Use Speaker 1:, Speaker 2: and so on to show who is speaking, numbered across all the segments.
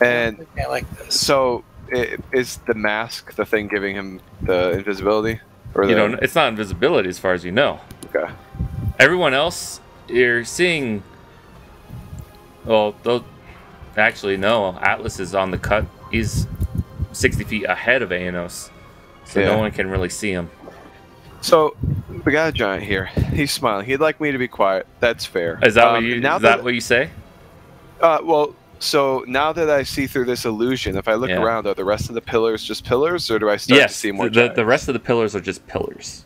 Speaker 1: And
Speaker 2: I like this.
Speaker 1: so, is the mask the thing giving him the invisibility? Or
Speaker 3: You don't. It's not invisibility as far as you know.
Speaker 1: Okay.
Speaker 3: Everyone else, you're seeing. Well, actually, no. Atlas is on the cut. He's 60 feet ahead of Aenos, so no one can really see him.
Speaker 1: So we got a giant here. He's smiling. He'd like me to be quiet. That's fair.
Speaker 3: Is that what you say?
Speaker 1: Well, so now that I see through this illusion, if I look around, are the rest of the pillars just pillars, or do I start to see more?
Speaker 3: The rest of the pillars are just pillars.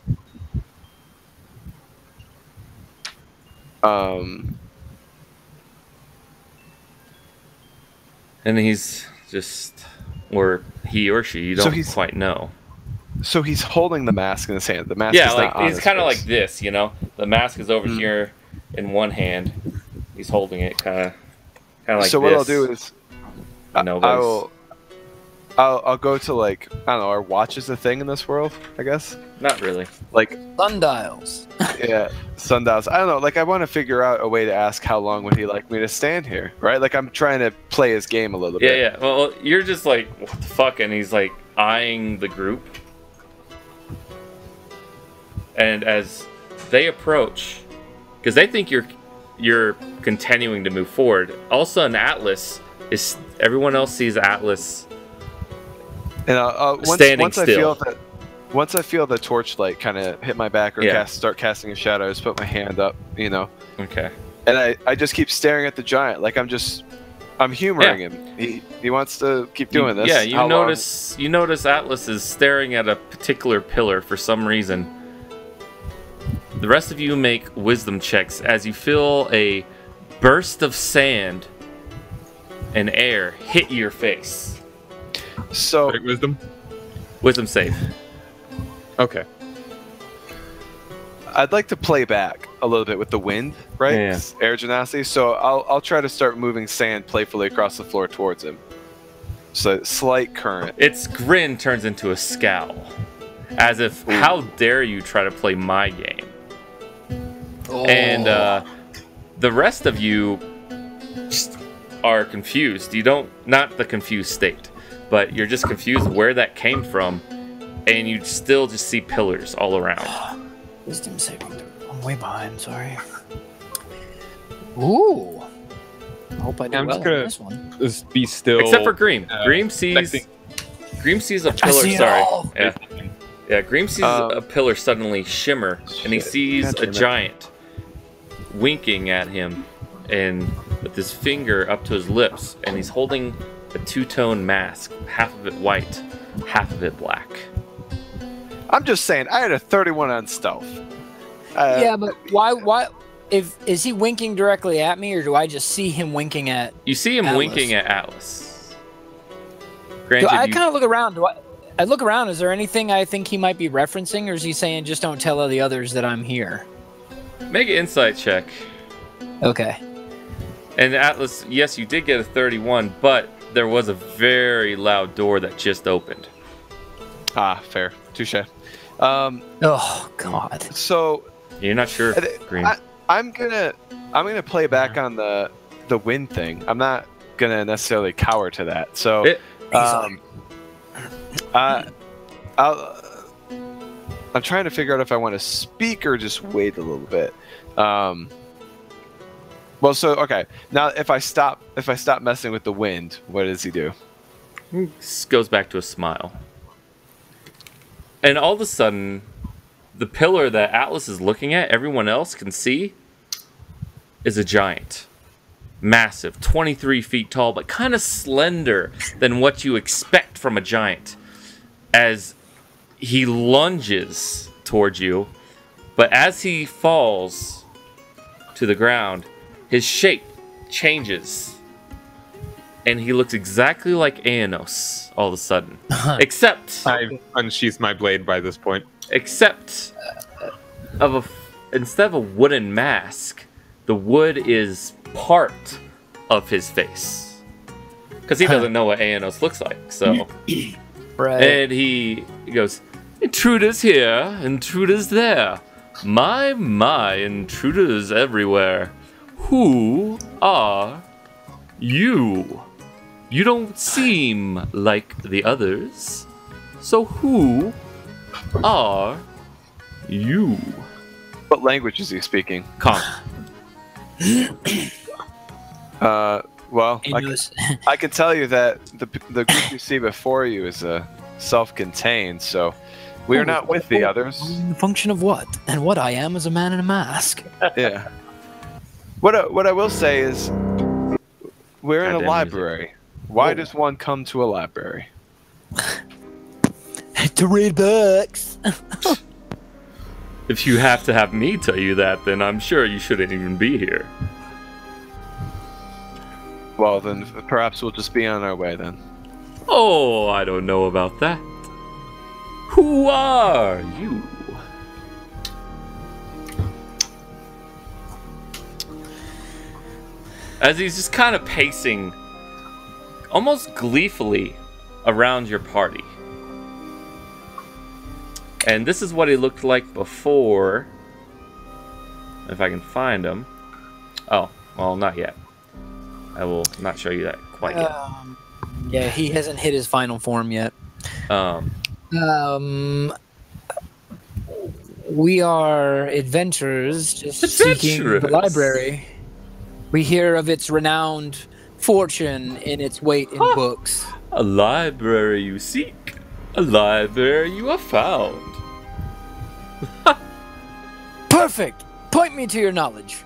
Speaker 3: And he's just, or he or she, you don't quite know.
Speaker 1: So he's holding the mask in his hand. The mask is not on
Speaker 3: he's kind of like this, you know. The mask is over here in one hand. He's holding it kind of like this.
Speaker 1: So what I'll do is,
Speaker 3: I'll
Speaker 1: go to, like, I don't know, are watches a thing in this world? I guess.
Speaker 3: Not really.
Speaker 1: Like
Speaker 2: sundials.
Speaker 1: Yeah, sundials. I don't know. Like, I want to figure out a way to ask how long would he like me to stand here, right? Like, I'm trying to play his game a little bit.
Speaker 3: Yeah. Well, you're just like, what the fuck? And he's like eyeing the group. And as they approach, because they think you're continuing to move forward, all of a sudden Atlas is. Everyone else sees Atlas.
Speaker 1: And
Speaker 3: standing still.
Speaker 1: Once I feel the torchlight kind of hit my back or start casting a shadow, I just put my hand up, you know.
Speaker 3: Okay.
Speaker 1: And I just keep staring at the giant, like I'm humoring him. He wants to keep doing this.
Speaker 3: Yeah, you notice Atlas is staring at a particular pillar for some reason. The rest of you make wisdom checks as you feel a burst of sand and air hit your face.
Speaker 1: So
Speaker 4: Wisdom
Speaker 3: save.
Speaker 4: Okay.
Speaker 1: I'd like to play back a little bit with the wind, right?
Speaker 3: Yeah.
Speaker 1: Air gymnasty. So I'll try to start moving sand playfully across the floor towards him. So slight current.
Speaker 3: Its grin turns into a scowl, as if, how dare you try to play my game? Oh. And the rest of you just are confused. You don't, not the confused state, but you're just confused where that came from, and you still just see pillars all around.
Speaker 2: Wisdom saving throw. I'm way behind, sorry. Ooh. I hope I do well on this one.
Speaker 4: Just be still.
Speaker 3: Except for Greem. Greem sees a pillar. Sorry. Yeah, Greem sees a pillar suddenly shimmer, and he sees a giant winking at him, and with his finger up to his lips, and he's holding a two-tone mask, half of it white, half of it black.
Speaker 1: I'm just saying, I had a 31 on stealth.
Speaker 2: Yeah, but why? Is he winking directly at me, or do I just see him winking at?
Speaker 3: You see him
Speaker 2: Atlas?
Speaker 3: winking at Atlas. Granted,
Speaker 2: I kind of look around. I look around. Is there anything I think he might be referencing, or is he saying just don't tell all the others that I'm here?
Speaker 3: Make an insight check.
Speaker 2: Okay.
Speaker 3: And Atlas, yes, you did get a 31, but there was a very loud door that just opened.
Speaker 1: Ah, fair. Touche.
Speaker 2: Oh God.
Speaker 1: So
Speaker 3: you're not sure, Greem.
Speaker 1: I'm gonna play back on the wind thing. I'm not gonna necessarily cower to that. So I'm trying to figure out if I want to speak or just wait a little bit. Well, so okay. Now, if I stop messing with the wind, what does he do?
Speaker 3: This goes back to a smile. And all of a sudden, the pillar that Atlas is looking at, everyone else can see, is a giant. Massive, 23 feet tall, but kind of slender than what you expect from a giant. As he lunges towards you, but as he falls to the ground, his shape changes. And he looks exactly like Aenos all of a sudden. Except...
Speaker 4: I've unsheathed my blade by this point.
Speaker 3: Except instead of a wooden mask, the wood is part of his face. Because he doesn't know what Aenos looks like, so...
Speaker 2: Right.
Speaker 3: And he goes, intruders here, intruders there. My, intruders everywhere. Who are you? You don't seem like the others. So who are you?
Speaker 1: What language is he speaking?
Speaker 3: Come.
Speaker 1: Well,
Speaker 2: English.
Speaker 1: I can tell you that the group you see before you is self-contained, so we are not with the others.
Speaker 2: The function of what? And what I am is a man in a mask.
Speaker 1: Yeah. What I will say is, we're in a
Speaker 3: Goddamn
Speaker 1: library. Why does one come to a library?
Speaker 2: To read books.
Speaker 3: If you have to have me tell you that, then I'm sure you shouldn't even be here.
Speaker 1: Well, then perhaps we'll just be on our way then.
Speaker 3: Oh, I don't know about that. Who are you? As he's just kind of pacing, almost gleefully, around your party. And this is what he looked like before. If I can find him. Oh, well, not yet. I will not show you that quite yet.
Speaker 2: Yeah, he hasn't hit his final form yet. We are adventurers just seeking the library. We hear of its renowned fortune in its weight in books.
Speaker 3: A library you seek, a library you have found.
Speaker 2: Perfect! Point me to your knowledge.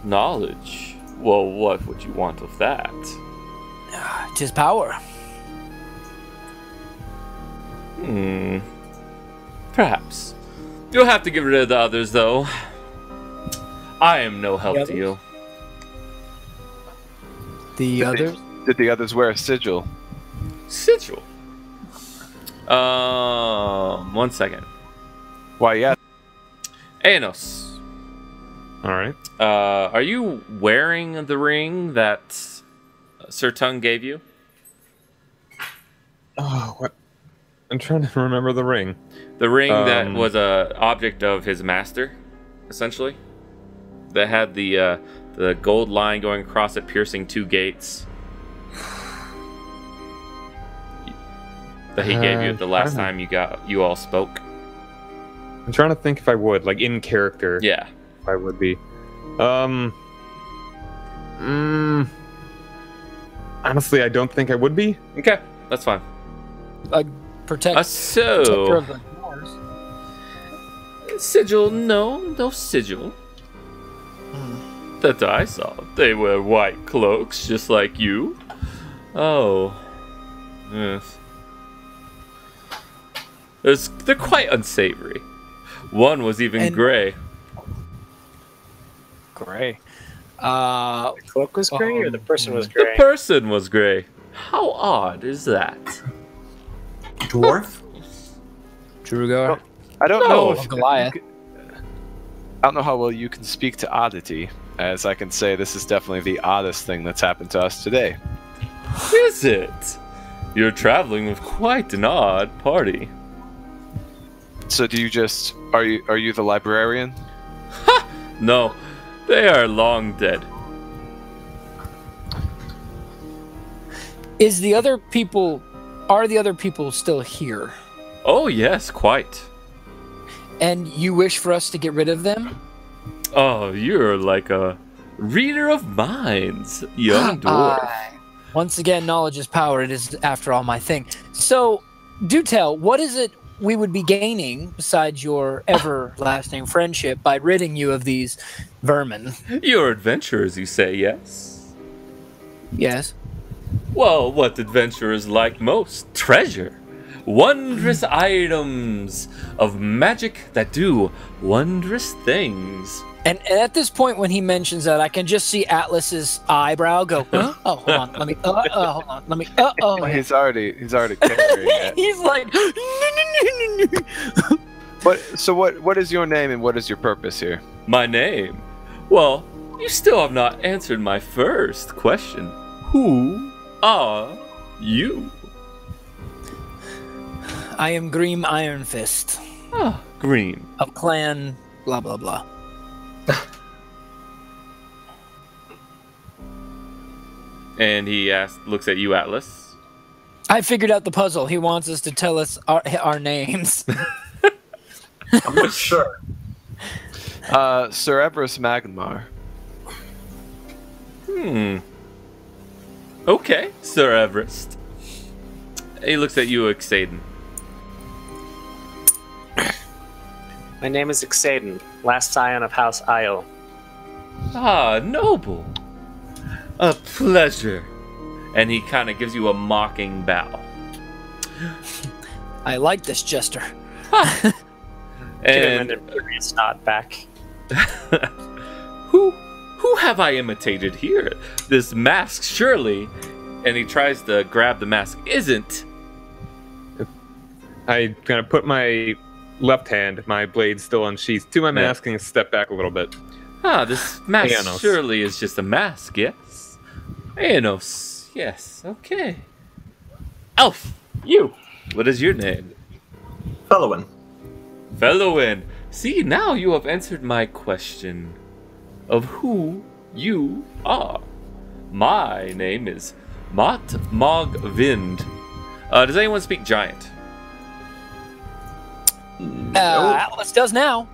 Speaker 3: Knowledge? Well, what would you want of that?
Speaker 2: 'Tis power.
Speaker 3: Perhaps. You'll have to get rid of the others, though. I am no help to you.
Speaker 2: The others?
Speaker 1: Did the others wear a sigil?
Speaker 3: Sigil? 1 second.
Speaker 1: Why, yeah.
Speaker 3: Aenos,
Speaker 4: All right.
Speaker 3: are you wearing the ring that Sir Tung gave you?
Speaker 4: Oh, what? I'm trying to remember the ring.
Speaker 3: The ring that was a object of his master, essentially. That had the gold line going across it, piercing 2 gates. That he gave you the last time you all spoke.
Speaker 4: I'm trying to think if I would, like in character.
Speaker 3: Yeah.
Speaker 4: If I would be. Honestly, I don't think I would be.
Speaker 3: Okay, that's fine.
Speaker 2: Protector
Speaker 3: So
Speaker 2: of the doors.
Speaker 3: sigil? No sigil. That I saw. They wear white cloaks, just like you. Oh, yes. They're quite unsavory. One was even gray.
Speaker 2: Gray.
Speaker 5: The cloak was gray, or the person was gray?
Speaker 3: The person was gray. How odd is that?
Speaker 6: Dwarf?
Speaker 2: Drugar.
Speaker 1: I don't know if
Speaker 2: Goliath.
Speaker 1: I don't know how well you can speak to oddity, as I can say this is definitely the oddest thing that's happened to us today.
Speaker 3: Is it? You're traveling with quite an odd party.
Speaker 1: So do you just are you the librarian?
Speaker 3: Ha! No, they are long dead.
Speaker 2: Are the other people still here?
Speaker 3: Oh yes, quite.
Speaker 2: And you wish for us to get rid of them?
Speaker 3: Oh, you're like a reader of minds, young dwarf.
Speaker 2: Once again, knowledge is power. It is, after all, my thing. So, do tell, what is it we would be gaining besides your everlasting friendship by ridding you of these vermin?
Speaker 3: You're adventurers, you say, yes?
Speaker 2: Yes.
Speaker 3: Well, what adventurers like most? Treasure. Wondrous items of magic that do wondrous things.
Speaker 2: And at this point, when he mentions that, I can just see Atlas's eyebrow go. Huh? Oh, hold on. Let me. Hold on. Let me.
Speaker 1: He's already carrying it.
Speaker 2: He's like.
Speaker 1: What is your name and what is your purpose here?
Speaker 3: My name? Well, you still have not answered my first question. Who are you?
Speaker 2: I am Greem Ironfist.
Speaker 3: Ah, Green.
Speaker 2: Of clan blah blah blah.
Speaker 3: And he looks at you, Atlas.
Speaker 2: I figured out the puzzle. He wants us to tell us our names.
Speaker 6: I'm not sure.
Speaker 1: Sir Everest Magmar.
Speaker 3: Okay, Sir Everest. He looks at you, Xaden.
Speaker 5: My name is Xaden, last scion of House Io.
Speaker 3: Ah, noble. A pleasure. And he kind of gives you a mocking bow.
Speaker 2: I like this jester.
Speaker 5: Give him
Speaker 3: And
Speaker 5: an imperious nod back.
Speaker 3: who have I imitated here? This mask, surely. And he tries to grab the mask. Isn't.
Speaker 4: I kind of put my left hand, my blade still unsheathed, to my mask and step back a little bit.
Speaker 3: Ah, this mask
Speaker 4: Aenos.
Speaker 3: surely is just a mask, yes? Aenos, yes, okay. Elf, you. What is your name?
Speaker 6: Fellowin.
Speaker 3: Fellowin. See, now you have answered my question of who you are. My name is Mat Mog Vind. Does anyone speak Giant?
Speaker 2: Atlas does now.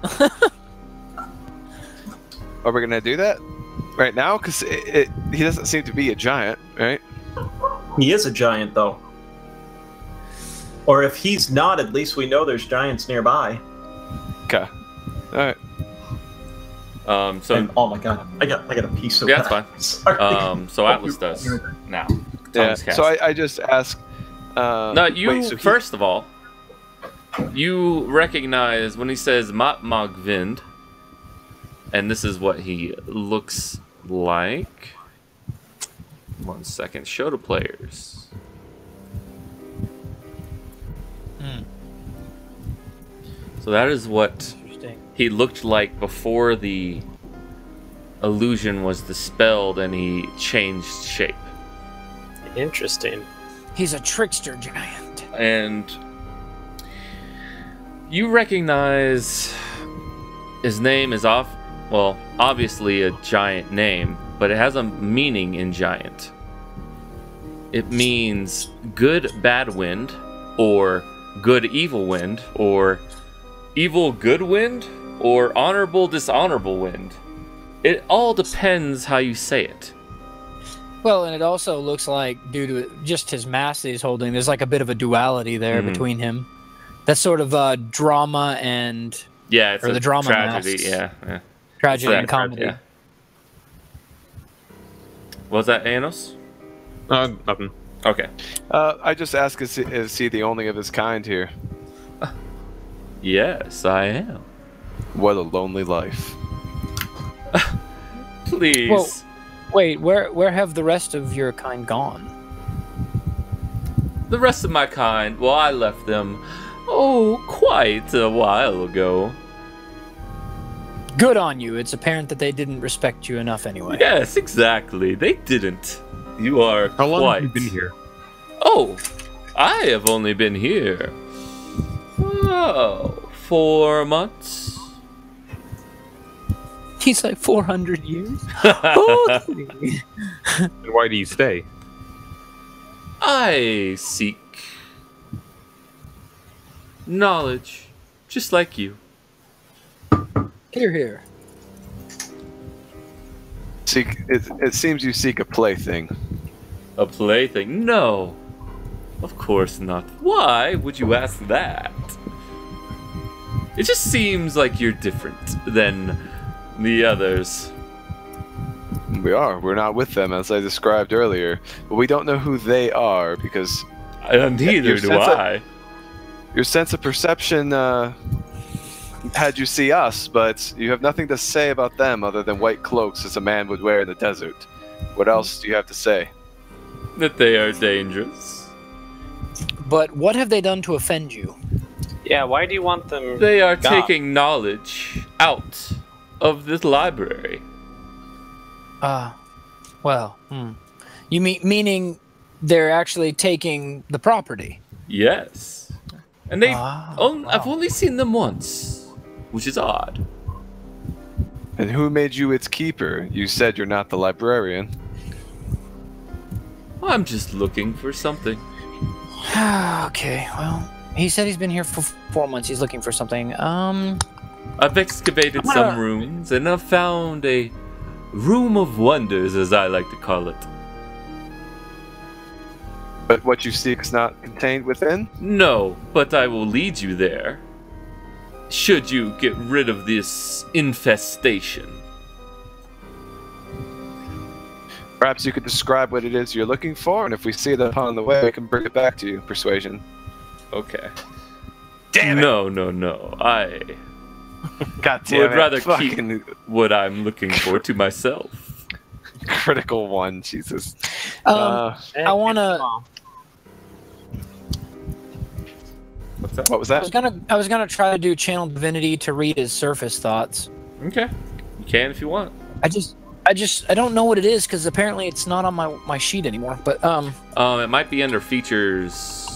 Speaker 1: Are we gonna do that right now? Because he doesn't seem to be a giant, right?
Speaker 6: He is a giant, though. Or if he's not, at least we know there's giants nearby.
Speaker 1: Okay. All right.
Speaker 3: So
Speaker 6: And, oh my god, I got a piece so
Speaker 3: yeah,
Speaker 6: bad.
Speaker 3: that's
Speaker 6: Sorry.
Speaker 3: fine. So Atlas does now.
Speaker 1: Yeah.
Speaker 3: Tongues cast.
Speaker 1: So I just ask.
Speaker 3: No, you
Speaker 1: wait, so he-
Speaker 3: first of all, you recognize when he says Mat Mog Vind, and this is what he looks like. 1 second, show to players. So that is what he looked like before the illusion was dispelled and he changed shape.
Speaker 5: Interesting.
Speaker 2: He's a trickster giant.
Speaker 3: And you recognize his name is obviously a giant name, but it has a meaning in giant. It means good bad wind, or good evil wind, or evil good wind, or honorable dishonorable wind. It all depends how you say it.
Speaker 2: Well, and it also looks like, due to just his mask that he's holding, there's like a bit of a duality there between him. That's sort of drama and
Speaker 3: Yeah, it's
Speaker 2: or
Speaker 3: a
Speaker 2: the drama
Speaker 3: tragedy.
Speaker 2: masks.
Speaker 3: Yeah.
Speaker 2: tragedy and
Speaker 3: It's
Speaker 2: comedy.
Speaker 3: yeah. Was that Anos?
Speaker 4: Nothing.
Speaker 3: Okay.
Speaker 1: I just ask, is he the only of his kind here?
Speaker 3: Yes, I am.
Speaker 1: What a lonely life.
Speaker 3: Please.
Speaker 2: Well, wait, where have the rest of your kind gone?
Speaker 3: The rest of my kind, well, I left them, quite a while ago.
Speaker 2: Good on you. It's apparent that they didn't respect you enough anyway.
Speaker 3: Yes, exactly. They didn't. You are
Speaker 4: How long
Speaker 3: quite...
Speaker 4: have you been here?
Speaker 3: Oh, I have only been here. 4 months.
Speaker 2: He's like 400 years.
Speaker 4: And why do you stay?
Speaker 3: I seek knowledge, just like you.
Speaker 2: Here.
Speaker 1: It seems you seek a plaything.
Speaker 3: A plaything? No. Of course not. Why would you ask that? It just seems like you're different than the others.
Speaker 1: We are. We're not with them, as I described earlier. But we don't know who they are, because
Speaker 3: Neither
Speaker 1: your
Speaker 3: do
Speaker 1: sense of-
Speaker 3: I.
Speaker 1: your sense of perception had you see us, but you have nothing to say about them other than white cloaks as a man would wear in the desert. What else do you have to say?
Speaker 3: That they are dangerous.
Speaker 2: But what have they done to offend you?
Speaker 5: Yeah, why do you want them?
Speaker 3: They are
Speaker 5: gone?
Speaker 3: taking knowledge out of this library.
Speaker 2: You meaning they're actually taking the property?
Speaker 3: Yes. And they've
Speaker 2: Wow.
Speaker 3: I've only seen them once, which is odd.
Speaker 1: And who made you its keeper? You said you're not the librarian.
Speaker 3: I'm just looking for something.
Speaker 2: Okay, well, he said he's been here for 4 months. He's looking for something.
Speaker 3: I've excavated some rooms, and I've found a room of wonders, as I like to call it.
Speaker 1: But what you seek is not contained within?
Speaker 3: No, but I will lead you there. Should you get rid of this infestation.
Speaker 1: Perhaps you could describe what it is you're looking for, and if we see it upon the way, we can bring it back to you. Persuasion.
Speaker 3: Okay.
Speaker 1: Damn it!
Speaker 3: No. I
Speaker 1: God damn
Speaker 3: would
Speaker 1: it.
Speaker 3: rather
Speaker 1: Fucking
Speaker 3: keep what I'm looking for to myself.
Speaker 1: critical one, Jesus.
Speaker 2: I want to.
Speaker 3: What's that?
Speaker 1: What was that?
Speaker 2: I was gonna try to do channel divinity to read his surface thoughts.
Speaker 3: Okay. You can if you want.
Speaker 2: I don't know what it is because apparently it's not on my sheet anymore. But
Speaker 3: it might be under features.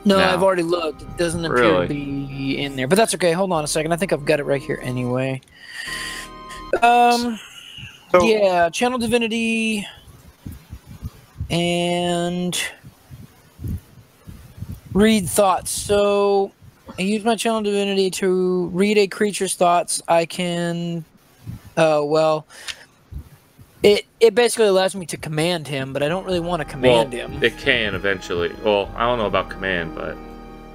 Speaker 2: no,
Speaker 3: now.
Speaker 2: I've already looked. It doesn't appear
Speaker 3: Really?
Speaker 2: to be in there. But that's okay. Hold on a second. I think I've got it right here anyway.
Speaker 1: So-
Speaker 2: Yeah, channel divinity and read thoughts. So I use my channel divinity to read a creature's thoughts. I can it basically allows me to command him, but I don't really want to command him.
Speaker 3: It can eventually. Well, I don't know about command, but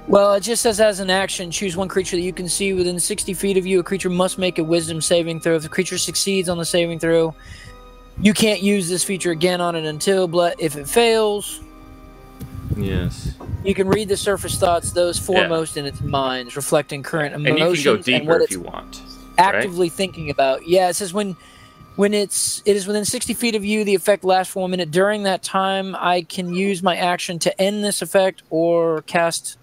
Speaker 2: Well, it just says as an action, choose one creature that you can see within 60 feet of you. A creature must make a wisdom saving throw. If the creature succeeds on the saving throw, you can't use this feature again on it until, but if it fails,
Speaker 3: yes.
Speaker 2: you can read the surface thoughts, those foremost in its mind, reflecting current
Speaker 3: And
Speaker 2: emotions
Speaker 3: you can go deeper
Speaker 2: what
Speaker 3: if
Speaker 2: it's
Speaker 3: you want.
Speaker 2: actively thinking about. Yeah, it says when it is within 60 feet of you, the effect lasts for 1 minute. During that time, I can use my action to end this effect or cast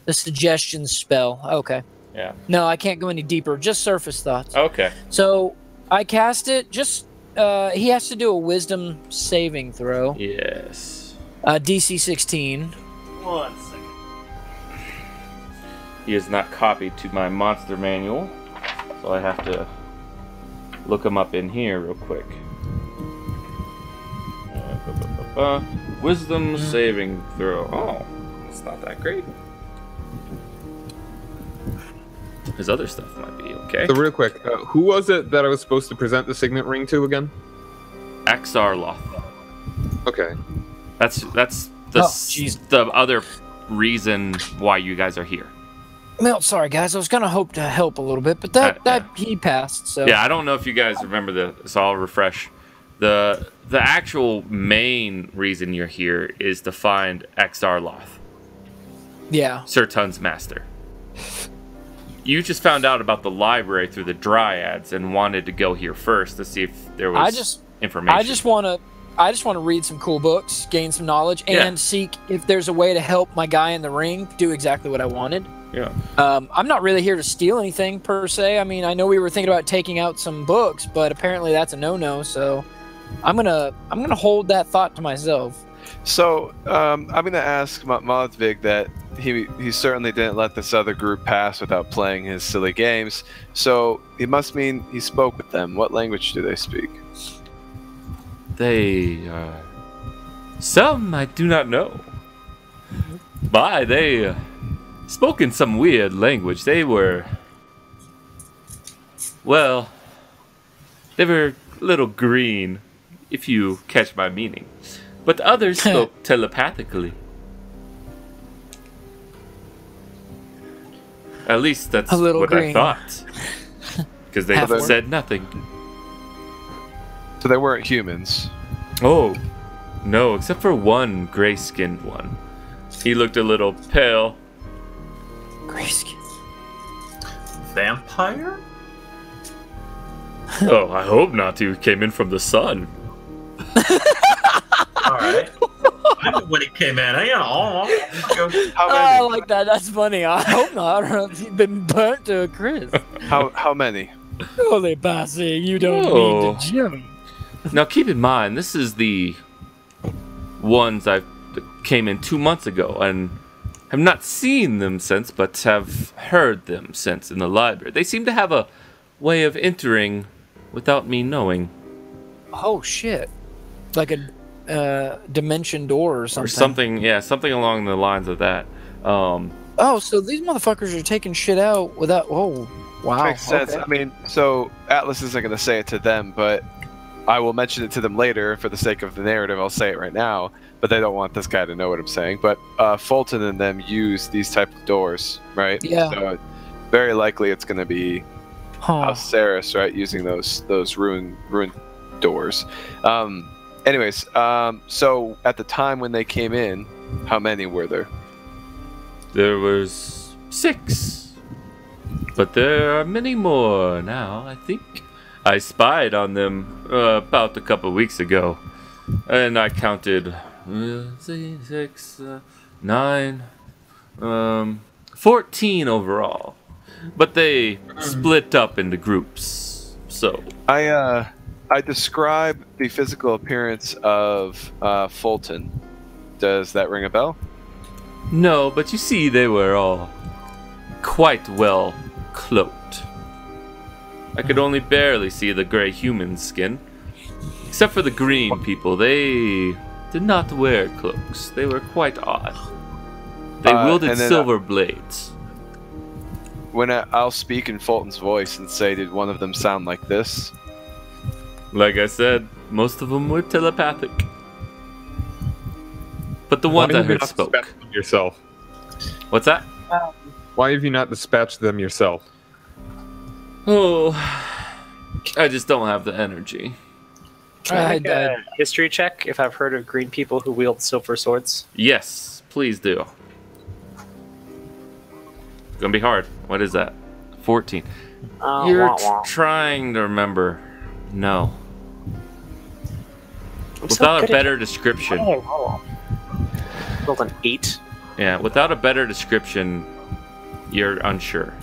Speaker 2: the suggestion spell. Okay.
Speaker 3: Yeah.
Speaker 2: No, I can't go any deeper. Just surface thoughts.
Speaker 3: Okay.
Speaker 2: So I cast it. Just he has to do a wisdom saving throw.
Speaker 3: Yes.
Speaker 2: DC 16.
Speaker 5: 1 second.
Speaker 3: He is not copied to my monster manual, so I have to look him up in here real quick. Wisdom saving throw. Oh, it's not that great. His other stuff might be okay.
Speaker 4: So real quick, who was it that I was supposed to present the signet ring to again?
Speaker 3: Axarloth.
Speaker 4: Okay.
Speaker 3: That's the
Speaker 2: jeez.
Speaker 3: the other reason why you guys are here.
Speaker 2: Well, sorry guys, I was gonna hope to help a little bit, but that he passed. So
Speaker 3: Yeah, I don't know if you guys remember this. So I'll refresh. The actual main reason you're here is to find Axarloth,
Speaker 2: yeah.
Speaker 3: Sir Tun's master. You just found out about the library through the Dryads and wanted to go here first to see if there was information.
Speaker 2: I just want to read some cool books, gain some knowledge, and seek if there's a way to help my guy in the ring do exactly what I wanted.
Speaker 3: Yeah.
Speaker 2: I'm not really here to steal anything per se. I mean, I know we were thinking about taking out some books, but apparently that's a no-no. So I'm gonna hold that thought to myself.
Speaker 1: So, I'm going to ask Modvig that he certainly didn't let this other group pass without playing his silly games. So, it must mean he spoke with them. What language do they speak?
Speaker 3: They, some I do not know. They spoke in some weird language. They were, well, they were a little green, if you catch my meaning. But others spoke telepathically. At least that's what
Speaker 2: green.
Speaker 3: I thought. Because they said nothing.
Speaker 1: So they weren't humans.
Speaker 3: Oh, no, except for one gray-skinned one. He looked a little pale.
Speaker 2: Grayskin.
Speaker 6: Vampire?
Speaker 3: Oh, I hope not. He came in from the sun.
Speaker 6: Alright. I knew when he came in.
Speaker 1: How
Speaker 2: I
Speaker 1: many?
Speaker 2: like that. That's funny. I hope not. He's been burnt to a crisp.
Speaker 1: How many?
Speaker 2: Holy Bassy, you don't
Speaker 3: Oh.
Speaker 2: mean to jump.
Speaker 3: Now, keep in mind, this is the ones that came in 2 months ago, and have not seen them since, but have heard them since in the library. They seem to have a way of entering without me knowing.
Speaker 2: Oh shit! Like a dimension door or something.
Speaker 3: Or something, yeah, something along the lines of that.
Speaker 2: Oh, so these motherfuckers are taking shit out without. Oh, wow.
Speaker 1: Makes sense.
Speaker 2: Okay.
Speaker 1: I mean, so Atlas isn't going to say it to them, but I will mention it to them later for the sake of the narrative. I'll say it right now, but they don't want this guy to know what I'm saying. But Fulton and them use these type of doors, right?
Speaker 2: Yeah.
Speaker 1: So very likely it's going to be
Speaker 2: Huh.
Speaker 1: Ceres, right? Using those ruin doors. Anyways, so at the time when they came in, how many were there?
Speaker 3: There was 6. But there are many more now, I think. I spied on them about a couple weeks ago. And I counted 6, 9, 14 overall. But they split up into groups. So
Speaker 1: I describe the physical appearance of Fulton. Does that ring a bell?
Speaker 3: no, but you see they were all quite well cloaked. I could only barely see the gray human skin. Except for the green people, they did not wear cloaks. They were quite odd. They wielded
Speaker 1: and then,
Speaker 3: silver blades.
Speaker 1: When I'll speak in Fulton's voice and say, did one of them sound like this?
Speaker 3: Like I said, most of them were telepathic. But the ones I heard spoke.
Speaker 4: Dispatched them yourself?
Speaker 3: What's that?
Speaker 4: Why have you not dispatched them yourself?
Speaker 3: Oh, I just don't have the energy.
Speaker 5: Can I make a history check if I've heard of green people who wield silver swords?
Speaker 3: Yes, please do. It's gonna be hard. What is that? 14.
Speaker 5: Oh,
Speaker 3: You're
Speaker 5: wah, wah.
Speaker 3: trying to remember. No.
Speaker 5: I'm so
Speaker 3: Without a
Speaker 5: good at-
Speaker 3: better description.
Speaker 5: What did I roll? Rolled an 8.
Speaker 3: Yeah, without a better description, you're unsure.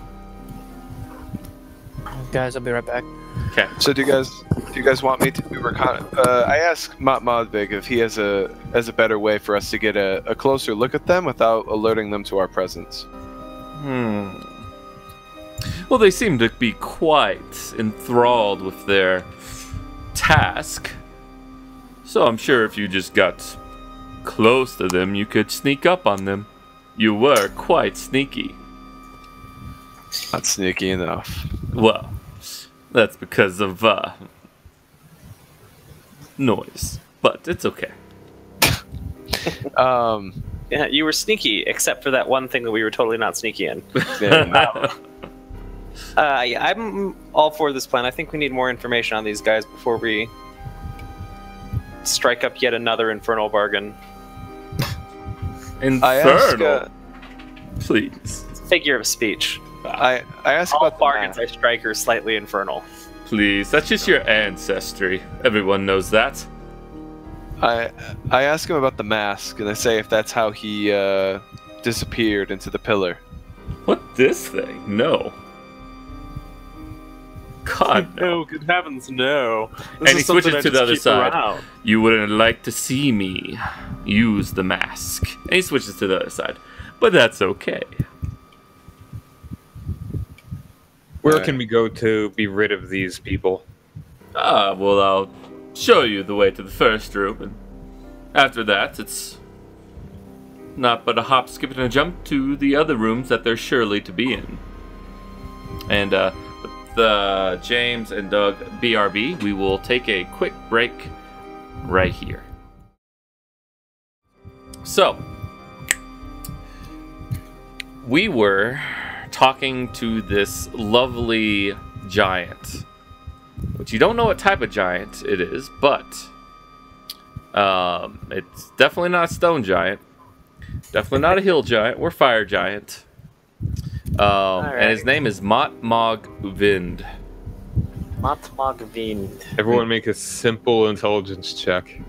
Speaker 2: Guys, I'll be right back.
Speaker 3: Okay.
Speaker 1: So do you guys want me to do I asked Modvig if he has a better way for us to get a closer look at them without alerting them to our presence.
Speaker 3: Well, they seem to be quite enthralled with their task. So I'm sure if you just got close to them, you could sneak up on them. You were quite sneaky.
Speaker 1: Not sneaky enough.
Speaker 3: Well, that's because of noise, but it's okay.
Speaker 5: Yeah, you were sneaky, except for that one thing that we were totally not sneaky in.
Speaker 1: Yeah,
Speaker 5: Yeah, I'm all for this plan. I think we need more information on these guys before we strike up yet another infernal bargain.
Speaker 1: I ask,
Speaker 3: Infernal. Please.
Speaker 5: Figure of speech.
Speaker 1: I ask
Speaker 5: All
Speaker 1: about the
Speaker 5: bargains
Speaker 1: map.
Speaker 5: I strike are slightly infernal.
Speaker 3: Please. That's just your ancestry. Everyone knows that.
Speaker 1: I ask him about the mask, and I say if that's how he disappeared into the pillar.
Speaker 3: What, this thing? No. God, no.
Speaker 5: good heavens, no.
Speaker 3: And he switches to the other side. You wouldn't like to see me use the mask. And he switches to the other side. But that's okay.
Speaker 4: Where can we go to be rid of these people?
Speaker 3: Well, I'll show you the way to the first room. And after that, it's not but a hop, skip, and a jump to the other rooms that they're surely to be in. And with James and Doug BRB, we will take a quick break right here. So, we were talking to this lovely giant, which you don't know what type of giant it is, but it's definitely not a stone giant, definitely not a hill giant or fire giant. And his name is Mot Mog Vind.
Speaker 5: Mot Vind.
Speaker 4: Everyone make a simple intelligence check.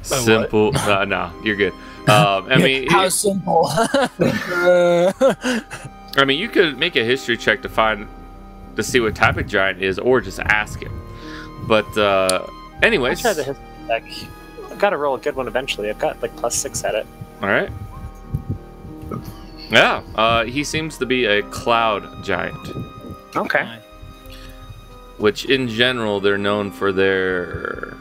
Speaker 3: Simple. No, you're good. I mean,
Speaker 2: How simple.
Speaker 3: I mean, you could make a history check to see what type of giant is, or just ask him. But anyways,
Speaker 5: I'll try the history check. I've got to roll a good one eventually. I've got like +6 at it.
Speaker 3: all right. Yeah, he seems to be a cloud giant,
Speaker 5: Okay.
Speaker 3: which in general they're known for their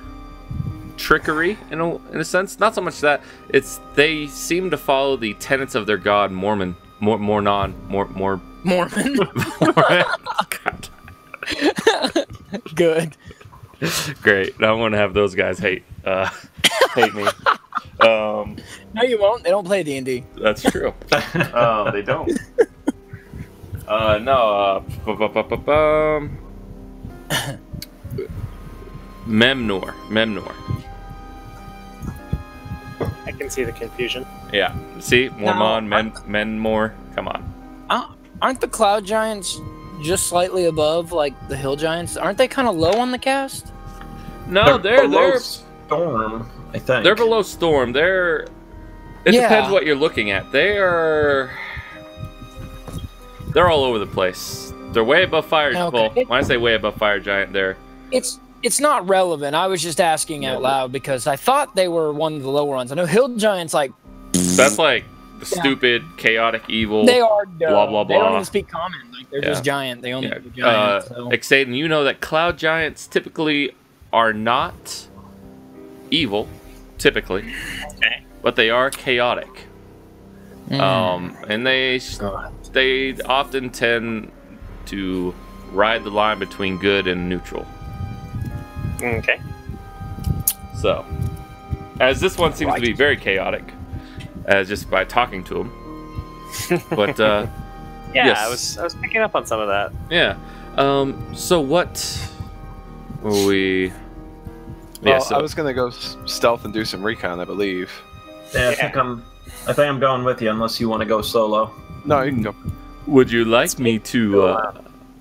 Speaker 3: trickery in a sense. Not so much that it's they seem to follow the tenets of their god Mormon.
Speaker 2: Mormon.
Speaker 3: God.
Speaker 2: Good.
Speaker 3: Great. I want to have those guys hate me.
Speaker 2: No, you won't. They don't play D&D.
Speaker 3: That's true. They don't. No. Memnor.
Speaker 7: I can see the confusion.
Speaker 3: Yeah. See, Mormon,
Speaker 2: No,
Speaker 3: Menmor. Come on.
Speaker 2: Aren't the cloud giants just slightly above, like, the hill giants? Aren't they kind of low on the cast?
Speaker 3: No, they're
Speaker 8: Storm, I think.
Speaker 3: they're below Storm. It depends what you're looking at. They're all over the place. They're way above Fire.
Speaker 2: Okay.
Speaker 3: Well, when I say way above Fire Giant, they're
Speaker 2: It's not relevant. I was just asking out loud because I thought they were one of the lower ones. I know hill giants, like,
Speaker 3: that's like the stupid, chaotic, evil.
Speaker 2: they are dumb.
Speaker 3: Blah blah
Speaker 2: They don't
Speaker 3: blah.
Speaker 2: even speak common. Like, they're
Speaker 3: Yeah.
Speaker 2: just giant. They only do giant. So.
Speaker 3: Xaden, you know that Cloud Giants typically are not evil, typically, but they are chaotic. And they often tend to ride the line between good and neutral.
Speaker 7: Okay.
Speaker 3: So, as this one seems to be very chaotic, just by talking to him. But
Speaker 7: Yeah,
Speaker 3: yes.
Speaker 7: I was picking up on some of that.
Speaker 3: yeah. So what were we?
Speaker 1: Well,
Speaker 3: Yeah. So
Speaker 1: I was gonna go stealth and do some recon, I believe.
Speaker 8: Yeah, I think I'm going with you, unless you want to go solo.
Speaker 1: No, you can go.
Speaker 3: would you like me to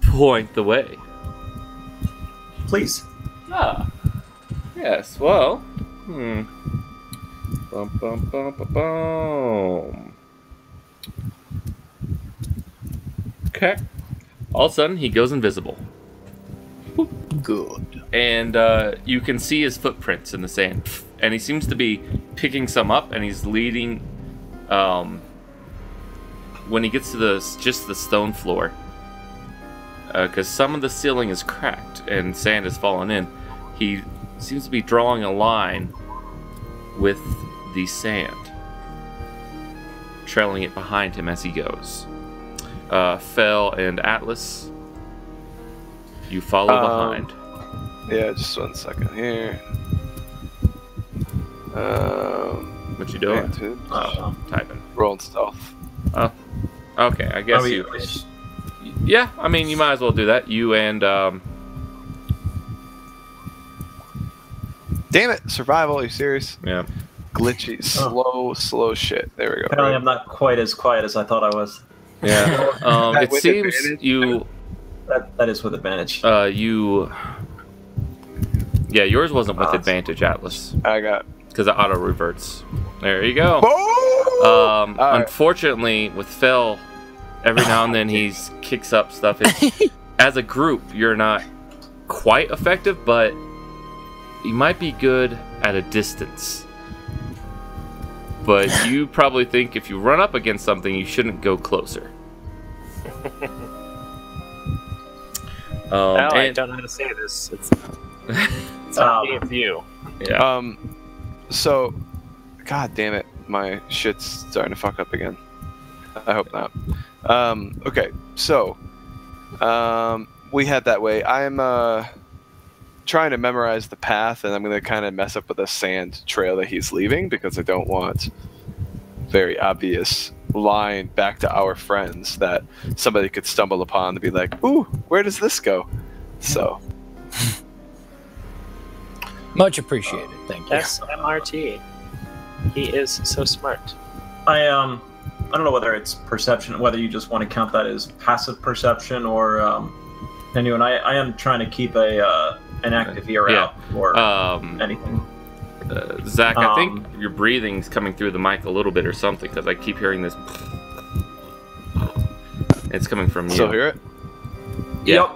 Speaker 3: point the way?
Speaker 8: Please.
Speaker 3: Ah. Yes. Well. Bum, bum, bum, bum, bum. Okay. All of a sudden, he goes invisible.
Speaker 2: Good.
Speaker 3: And you can see his footprints in the sand. And he seems to be picking some up, and he's leading. When he gets to just the stone floor, because some of the ceiling is cracked and sand has fallen in, he seems to be drawing a line with the sand, trailing it behind him as he goes. Fel and Atlas, you follow behind.
Speaker 1: Yeah, just 1 second here.
Speaker 3: What you doing? Typing.
Speaker 1: Rolling stealth.
Speaker 3: Okay, I guess you. Yeah, I mean, you might as well do that. You and
Speaker 1: Damn it! Survival. Are you serious?
Speaker 3: yeah.
Speaker 1: Glitchy, slow shit. There we go.
Speaker 8: Apparently, I'm not quite as quiet as I thought I was.
Speaker 3: Yeah. It
Speaker 1: With
Speaker 3: seems
Speaker 1: advantage?
Speaker 3: you.
Speaker 8: That is with advantage.
Speaker 3: Yeah, yours wasn't with
Speaker 8: Awesome.
Speaker 3: advantage, Atlas,
Speaker 1: I got.
Speaker 3: because it auto reverts. There you go.
Speaker 1: Boom! Alright.
Speaker 3: Unfortunately, with Phil, every now and then he kicks up stuff. As a group, you're not quite effective, but you might be good at a distance. But you probably think if you run up against something, you shouldn't go closer.
Speaker 7: I don't know how to say this. It's not me, it's you.
Speaker 3: Yeah.
Speaker 1: So, god damn it, my shit's starting to fuck up again. I hope not. Okay, so, we head that way. I'm trying to memorize the path, and I'm going to kind of mess up with the sand trail that he's leaving because I don't want very obvious line back to our friends that somebody could stumble upon to be like, ooh, where does this go? So,
Speaker 2: Much appreciated. Thank you.
Speaker 7: SMRT. He is so smart.
Speaker 8: I don't know whether it's perception, whether you just want to count that as passive perception or anyway. I am trying to keep an active ear out or anything.
Speaker 3: Zach, I think your breathing's coming through the mic a little bit or something because I keep hearing this. It's coming from you.
Speaker 1: still hear it?
Speaker 3: Yeah.
Speaker 8: Yep.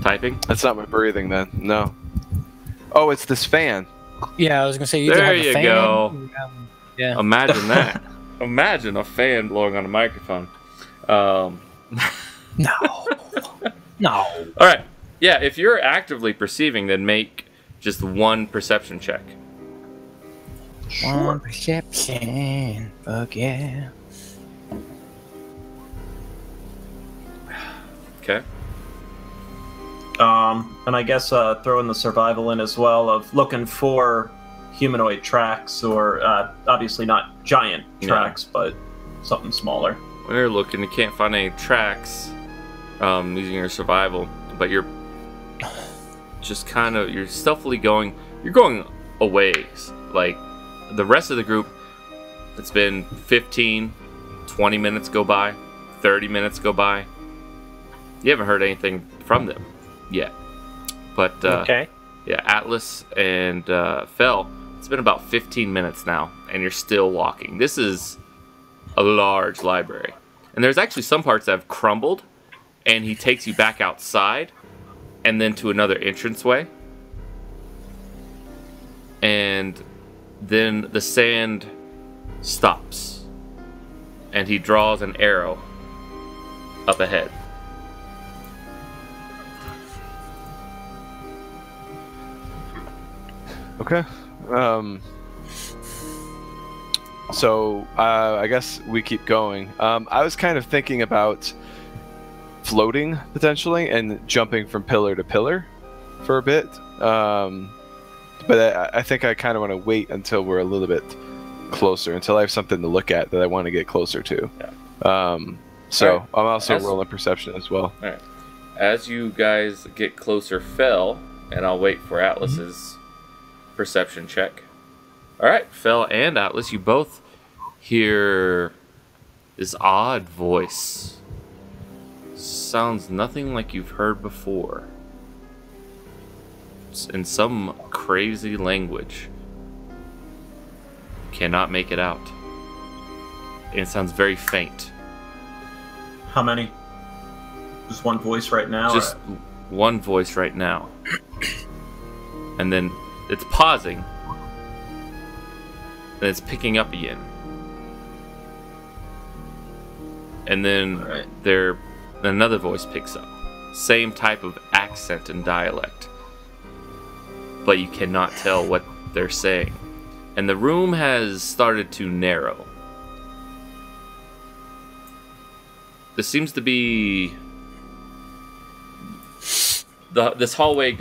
Speaker 3: Typing.
Speaker 1: That's not my breathing then. No. Oh, it's this fan.
Speaker 2: Yeah, I was gonna say you
Speaker 3: There
Speaker 2: either have
Speaker 3: you
Speaker 2: a fan.
Speaker 3: go.
Speaker 2: Yeah.
Speaker 3: Imagine that. Imagine a fan blowing on a microphone.
Speaker 2: No. No.
Speaker 3: All right. Yeah, if you're actively perceiving, then make just one perception check.
Speaker 2: One perception. Fuck yeah.
Speaker 3: Okay.
Speaker 8: And I guess throw in the survival in as well of looking for humanoid tracks, or obviously not giant tracks, but something smaller.
Speaker 3: When you're looking, you can't find any tracks using your survival, but you're just kind of, you're stealthily going, you're going a ways. Like, the rest of the group, it's been 15, 20 minutes go by, 30 minutes go by. You haven't heard anything from them yet. But,
Speaker 5: Okay.
Speaker 3: yeah, Atlas and Fel, it's been about 15 minutes now, and you're still walking. This is a large library. And there's actually some parts that have crumbled, and he takes you back outside and then to another entranceway. And then the sand stops, and he draws an arrow up ahead.
Speaker 1: Okay. So I guess we keep going. I was kind of thinking about floating potentially and jumping from pillar to pillar for a bit. But I think I kind of want to wait until we're a little bit closer, until I have something to look at that I want to get closer to.
Speaker 3: Yeah.
Speaker 1: So
Speaker 3: Right.
Speaker 1: I'm also rolling perception as well.
Speaker 3: All right. As you guys get closer, Fel, and I'll wait for Atlas's perception check. All right, Fel and Atlas, you both hear this odd voice. Sounds nothing like you've heard before. It's in some crazy language. Cannot make it out. And it sounds very faint.
Speaker 8: How many? Just one voice right now?
Speaker 3: Just one voice right now. And then it's pausing. And it's picking up again. And then another voice picks up. Same type of accent and dialect. But you cannot tell what they're saying. And the room has started to narrow. This seems to be... This hallway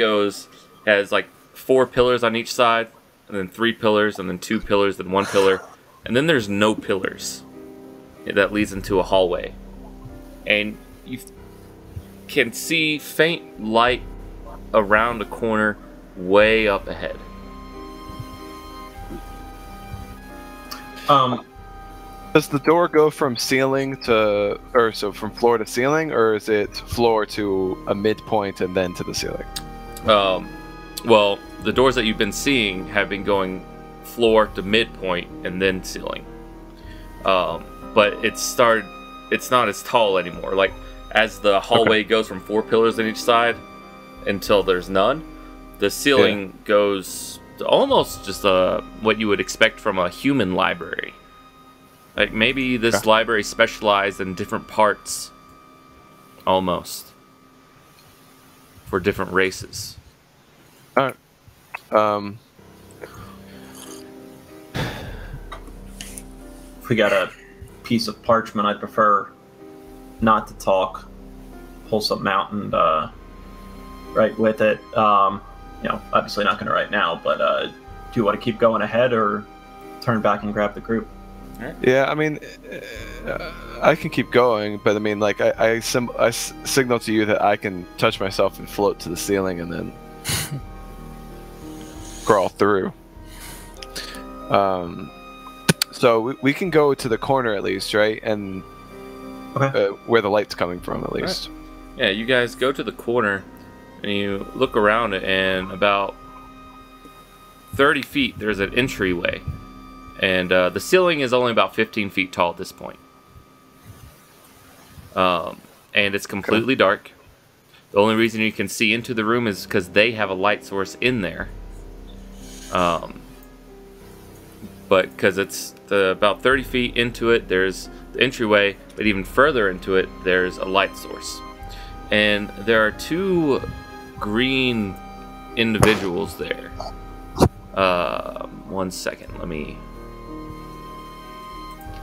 Speaker 3: has like 4 pillars on each side, and then 3 pillars, and then 2 pillars, then 1 pillar. And then there's no pillars. That leads into a hallway. And you can see faint light around a corner way up ahead.
Speaker 1: Does the door go from ceiling to, or so from floor to ceiling, or is it floor to a midpoint and then to the ceiling?
Speaker 3: Well, the doors that you've been seeing have been going floor to midpoint and then ceiling. But it's not as tall anymore. Like, as the hallway goes from 4 pillars on each side until there's none, the ceiling goes to almost just what you would expect from a human library. Like, maybe this library specialized in different parts, almost, for different races.
Speaker 1: Alright.
Speaker 8: If we got a piece of parchment, I'd prefer not to talk. Pull something out and write with it. Obviously not going to write now, but do you want to keep going ahead or turn back and grab the group?
Speaker 1: Yeah, I mean, I can keep going, but I mean, like, I signal to you that I can touch myself and float to the ceiling and then crawl through. So we can go to the corner at least, right? And where the light's coming from at least.
Speaker 3: Right. Yeah, you guys go to the corner and you look around it, and about 30 feet there's an entryway. And the ceiling is only about 15 feet tall at this point. And it's completely dark. The only reason you can see into the room is because they have a light source in there. But because it's about 30 feet into it, there's the entryway. But even further into it, there's a light source. And there are 2 green individuals there. 1 second. Let me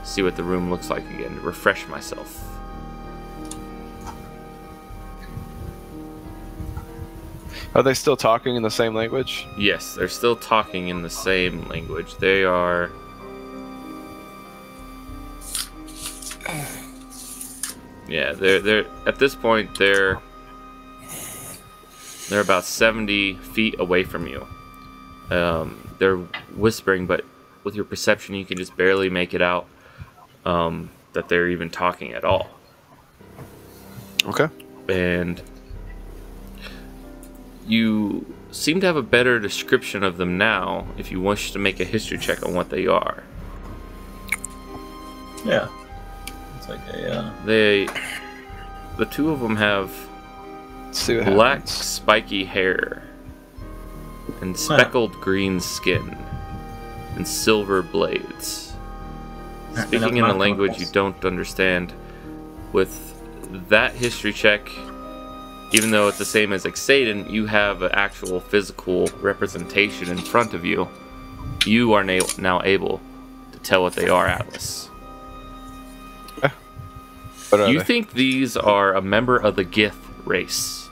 Speaker 3: see what the room looks like again to refresh myself.
Speaker 1: Are they still talking in the same language?
Speaker 3: Yes, they're still talking in the same language. They are... Yeah, they're at this point they're about 70 feet away from you. They're whispering, but with your perception, you can just barely make it out that they're even talking at all.
Speaker 1: Okay.
Speaker 3: And you seem to have a better description of them now if you wish to make a history check on what they are.
Speaker 8: Yeah. It's like a.
Speaker 3: The two of them have
Speaker 1: Let's see what
Speaker 3: black,
Speaker 1: happens.
Speaker 3: spiky hair and speckled green skin and silver blades. Speaking in a language you don't understand, with that history check, even though it's the same as Exaden, you have an actual physical representation in front of you. You are now able to tell what they are, Atlas.
Speaker 1: What are
Speaker 3: You
Speaker 1: they?
Speaker 3: think these are a member of the Gith race?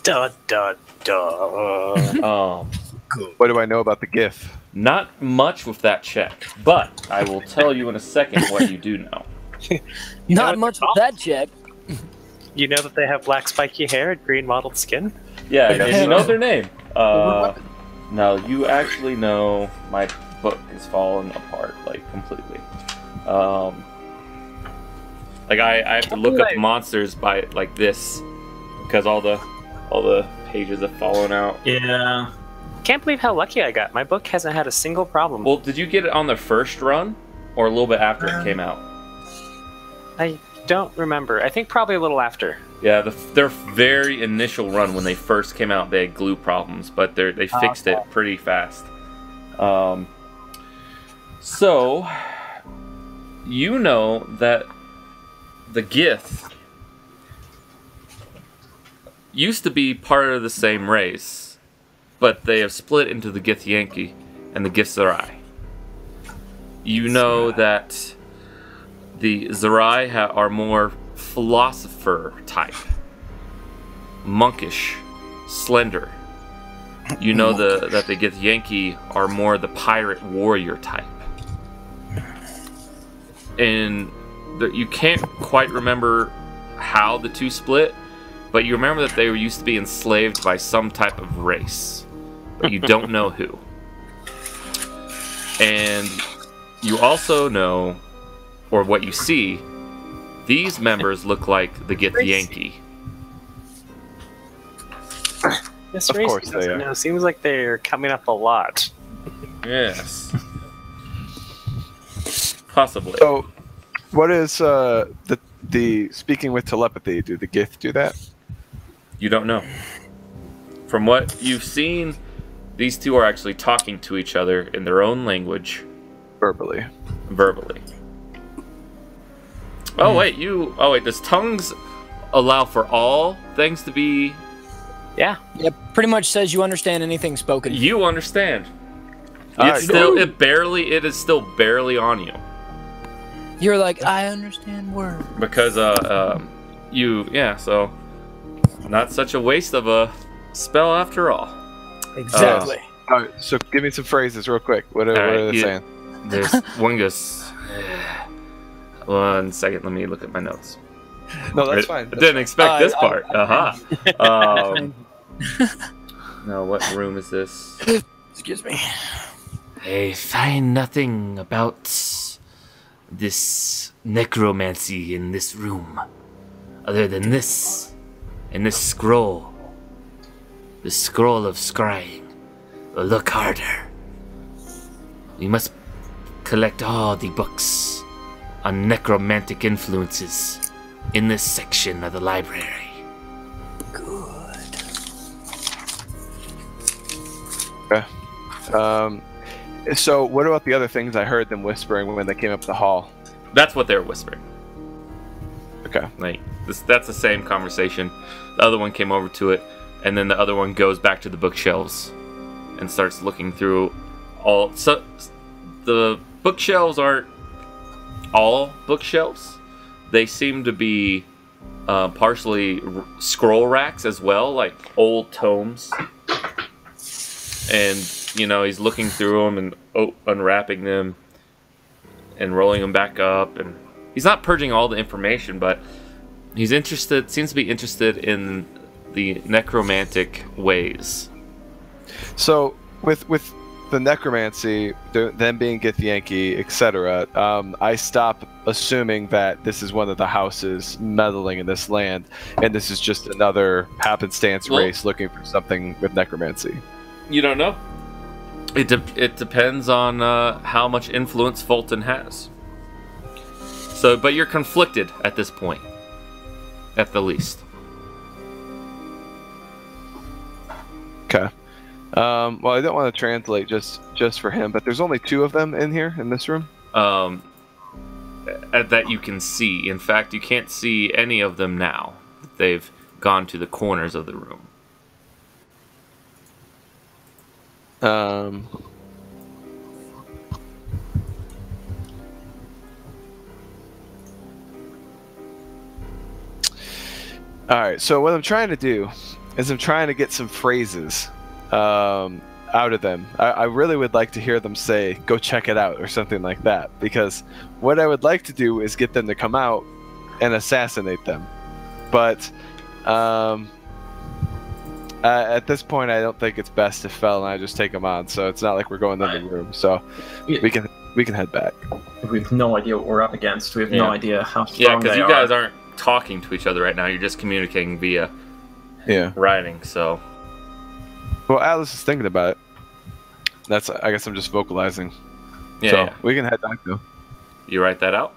Speaker 5: Da da da.
Speaker 1: What do I know about the GIF?
Speaker 3: Not much with that check, but I will tell you in a second what you do know.
Speaker 2: Not much with that check.
Speaker 5: You know that they have black spiky hair and green mottled skin?
Speaker 3: Yeah, and you know their name. No, you actually know my book has fallen apart, like, completely. Like, I have to look up monsters by, like, this, because all the pages have fallen out.
Speaker 8: Yeah.
Speaker 5: Can't believe how lucky I got. My book hasn't had a single problem.
Speaker 3: Well, did you get it on the first run, or a little bit after it came out?
Speaker 5: I don't remember. I think probably a little after.
Speaker 3: Yeah, their very initial run when they first came out, they had glue problems, but they fixed it pretty fast. So, you know that the Gith used to be part of the same race, but they have split into the Gith Yankee and the Gith Zerai. You know that the Zerai are more philosopher type, monkish, slender. You know that the Gith Yankee are more the pirate warrior type. And you can't quite remember how the two split, but you remember that they used to be enslaved by some type of race, but you don't know who. And you also know, or what you see, these members look like the Gith Yankee.
Speaker 5: This
Speaker 1: Of
Speaker 5: race
Speaker 1: course they
Speaker 5: doesn't
Speaker 1: are.
Speaker 5: know. Seems like they're coming up a lot.
Speaker 3: Yes. Possibly.
Speaker 1: So, what is the speaking with telepathy? Do the GIF do that?
Speaker 3: You don't know. From what you've seen, these two are actually talking to each other in their own language,
Speaker 1: Verbally.
Speaker 3: verbally. Oh wait, does tongues allow for all things to be?
Speaker 5: Yeah.
Speaker 2: It pretty much says you understand anything spoken.
Speaker 3: You understand.
Speaker 1: Alright,
Speaker 3: It is still barely on you.
Speaker 2: You're like, I understand words.
Speaker 3: Because so not such a waste of a spell after all.
Speaker 2: Exactly.
Speaker 1: All right, so give me some phrases real quick. What are they saying?
Speaker 3: There's one goes. 1 second, let me look at my notes.
Speaker 1: No, that's fine.
Speaker 3: I didn't expect this part. No, what room is this?
Speaker 2: Excuse me.
Speaker 3: I find nothing about this necromancy in this room, other than this, and this scroll. The scroll of scrying. Well, look harder. We must collect all the books on necromantic influences in this section of the library.
Speaker 1: Okay. So what about the other things I heard them whispering when they came up the hall?
Speaker 3: That's what they're whispering.
Speaker 1: Okay.
Speaker 3: Like that's the same conversation. The other one came over to it, and then the other one goes back to the bookshelves and starts looking through all. So the bookshelves aren't all bookshelves. They seem to be partially scroll racks as well, like old tomes. And he's looking through them and unwrapping them and rolling them back up, and he's not purging all the information, but he's interested. Seems to be interested in the necromantic ways.
Speaker 1: So with the necromancy, them being Githyanki, etc., I stop assuming that this is one of the houses meddling in this land, and this is just another happenstance race looking for something with necromancy.
Speaker 3: You don't know. It depends on how much influence Fulton has. So, but you're conflicted at this point, at the least.
Speaker 1: Okay. Well, I don't want to translate just for him, but there's only 2 of them in here in this room.
Speaker 3: That you can see. In fact, you can't see any of them now. They've gone to the corners of the room.
Speaker 1: Alright, so what I'm trying to do is I'm trying to get some phrases out of them. I really would like to hear them say, "Go check it out," or something like that, because what I would like to do is get them to come out and assassinate them. But at this point, I don't think it's best if Fel and I just take them on, so it's not like we're going in the room. So we can head back.
Speaker 8: We have no idea what we're up against. We have no idea how strong they are.
Speaker 3: Yeah, because you guys aren't talking to each other right now. You're just communicating via writing. So,
Speaker 1: well, Atlas is thinking about it. I guess I'm just vocalizing.
Speaker 3: Yeah,
Speaker 1: so we can head back though.
Speaker 3: You write that out?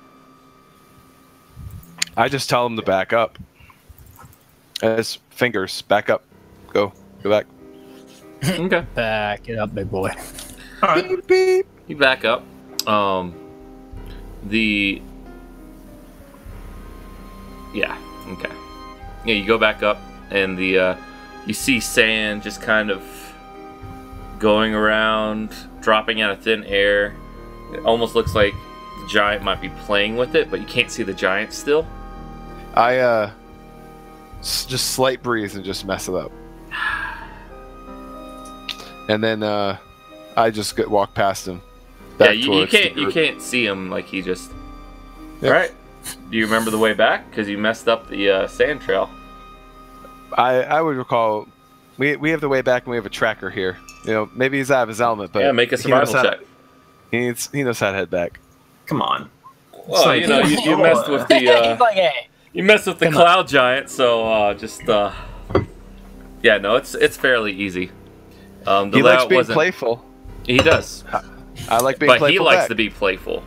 Speaker 1: I just tell him to back up. As fingers, back up. Go back.
Speaker 3: Okay.
Speaker 2: Back it up, big boy.
Speaker 8: All right.
Speaker 1: Beep, beep.
Speaker 3: You back up. Okay. Yeah, you go back up, and you see sand just kind of going around, dropping out of thin air. It almost looks like the giant might be playing with it, but you can't see the giant still.
Speaker 1: I just slight breeze and just mess it up. And then I just walk past him.
Speaker 3: You can't see him, like he just.
Speaker 1: Yep.
Speaker 3: All right. Do you remember the way back? Because you messed up the sand trail.
Speaker 1: I would recall. We have the way back, and we have a tracker here. Maybe he's out of his element, but
Speaker 3: make a survival check.
Speaker 1: He knows how to head back.
Speaker 8: Come on.
Speaker 3: Well, you messed with the.
Speaker 2: He's like, hey.
Speaker 3: You messed with the cloud giant, so yeah, no, it's fairly easy.
Speaker 1: He likes being playful.
Speaker 3: He does.
Speaker 1: I like being
Speaker 3: playful,
Speaker 1: but he
Speaker 3: likes
Speaker 1: back.
Speaker 3: To be playful.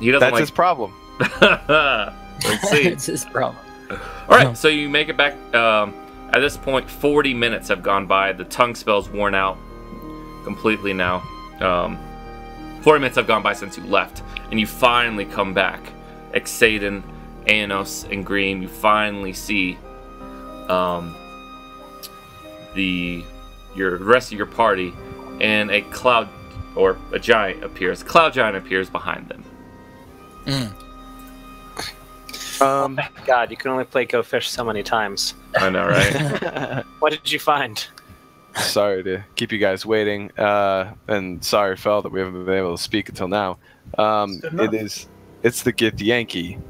Speaker 3: He doesn't.
Speaker 1: That's his problem.
Speaker 3: Let's see.
Speaker 2: It's his problem.
Speaker 3: All right, so you make it back. At this point, 40 minutes have gone by. The tongue spell's worn out completely now. 40 minutes have gone by since you left, and you finally come back. Exaden, Aenos, and Green. You finally see the rest of your party, and a cloud or a giant appears. A cloud giant appears behind them.
Speaker 5: God, you can only play Go Fish so many times.
Speaker 3: I know, right?
Speaker 5: What did you find?
Speaker 1: Sorry to keep you guys waiting, and sorry, Fel, that we haven't been able to speak until now. It's the Githyanki.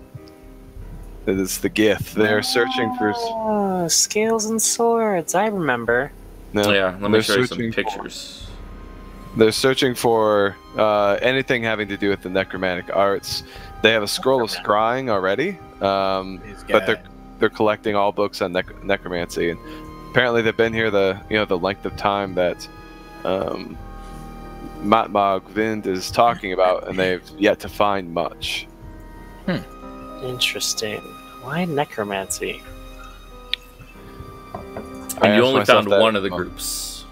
Speaker 1: It is the Gith. They're searching for
Speaker 5: scales and swords. I remember.
Speaker 1: No,
Speaker 3: yeah, let me show you some pictures.
Speaker 1: They're searching for anything having to do with the necromantic arts. They have a scroll of scrying already, but they're collecting all books on necromancy, and apparently they've been here the length of time that Matmog Vind is talking about, and they've yet to find much.
Speaker 5: Interesting. Why necromancy?
Speaker 3: And you only found one of the groups.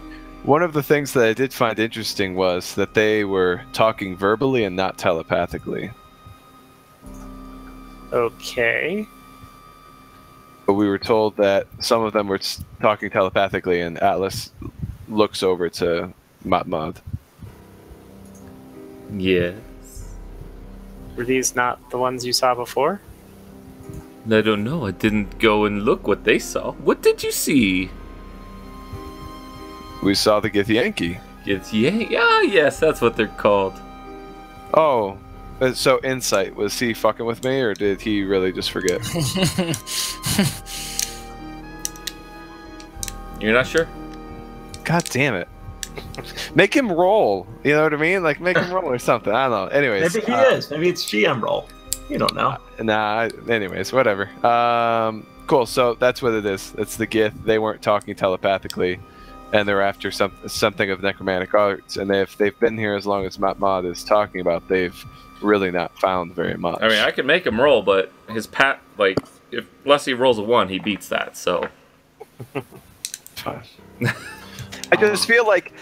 Speaker 1: One of the things that I did find interesting was that they were talking verbally and not telepathically.
Speaker 5: Okay.
Speaker 1: But we were told that some of them were talking telepathically, and Atlas looks over to Mod.
Speaker 3: Yes.
Speaker 9: Were these not the ones you saw before?
Speaker 3: I don't know. I didn't go and look what they saw. What did you see?
Speaker 1: We saw the Githyanki.
Speaker 3: Yes, that's what they're called.
Speaker 1: Oh, so Insight, was he fucking with me, or did he really just forget?
Speaker 3: You're not sure?
Speaker 1: God damn it. Make him roll. You know what I mean? Like, make him roll or something. I don't know. Anyways.
Speaker 8: Maybe he is. Maybe it's GM roll. You don't know.
Speaker 1: Anyways, whatever. Cool. So that's what it is. It's the Gith. They weren't talking telepathically, and they're after something of necromantic arts. And if they've been here as long as Mod is talking about, they've really not found very much.
Speaker 3: I mean, I could make him roll, but his unless he rolls a 1, he beats that. So.
Speaker 1: Fine. I just feel like